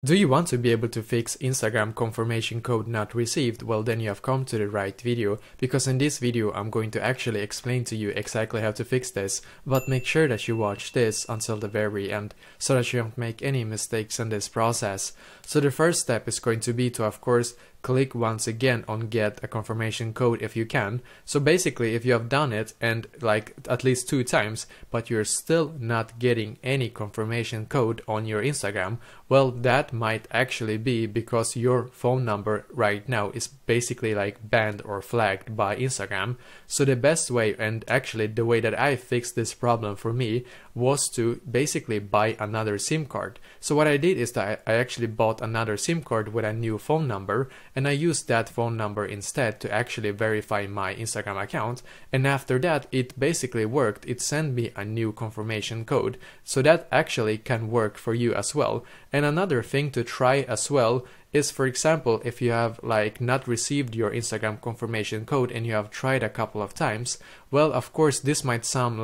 Do you want to be able to fix Instagram confirmation code not received? Well, then you have come to the right video, because in this video I'm going to actually explain to you exactly how to fix this, but make sure that you watch this until the very end so that you don't make any mistakes in this process. So the first step is going to be to, of course, click once again on get a confirmation code if you can. So basically, if you have done it and like at least 2 times but you're still not getting any confirmation code on your Instagram, well, that might actually be because your phone number right now is basically like banned or flagged by Instagram. So the best way, and actually the way that I fixed this problem for me, was to basically buy another SIM card. So what I did is that I actually bought another SIM card with a new phone number, and I used that phone number instead to actually verify my Instagram account, and after that it basically worked. It sent me a new confirmation code, so that actually can work for you as well. And another thing to try as well is, for example, if you have like not received your Instagram confirmation code and you have tried a couple of times, well, of course this might sound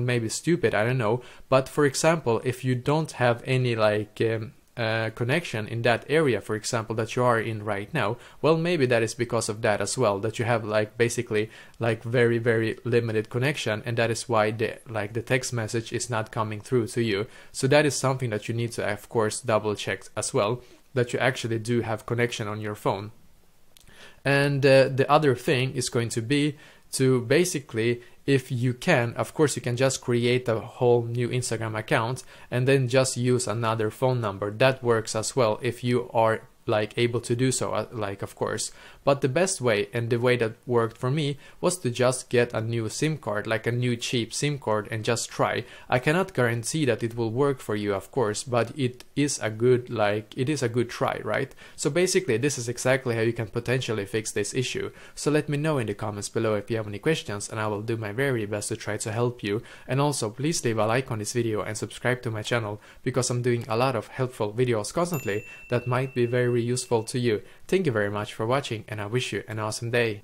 maybe stupid, I don't know, but for example, if you don't have any connection in that area, for example, that you are in right now, well, maybe that is because of that as well, that you have like basically like very limited connection, and that is why the text message is not coming through to you. So that is something that you need to, of course, double check as well, that you actually do have connection on your phone. And the other thing is going to be to basically, if you can, of course, you can just create a whole new Instagram account and then just use another phone number. That works as well if you are like able to do so, of course. But the best way, and the way that worked for me, was to just get a new SIM card, like a new cheap SIM card, and just try. I cannot guarantee that it will work for you, of course, but it is a good try, right? So basically this is exactly how you can potentially fix this issue. So let me know in the comments below if you have any questions, and I will do my very best to try to help you. And also, please leave a like on this video and subscribe to my channel, because I'm doing a lot of helpful videos constantly that might be very useful to you. Thank you very much for watching, and I wish you an awesome day.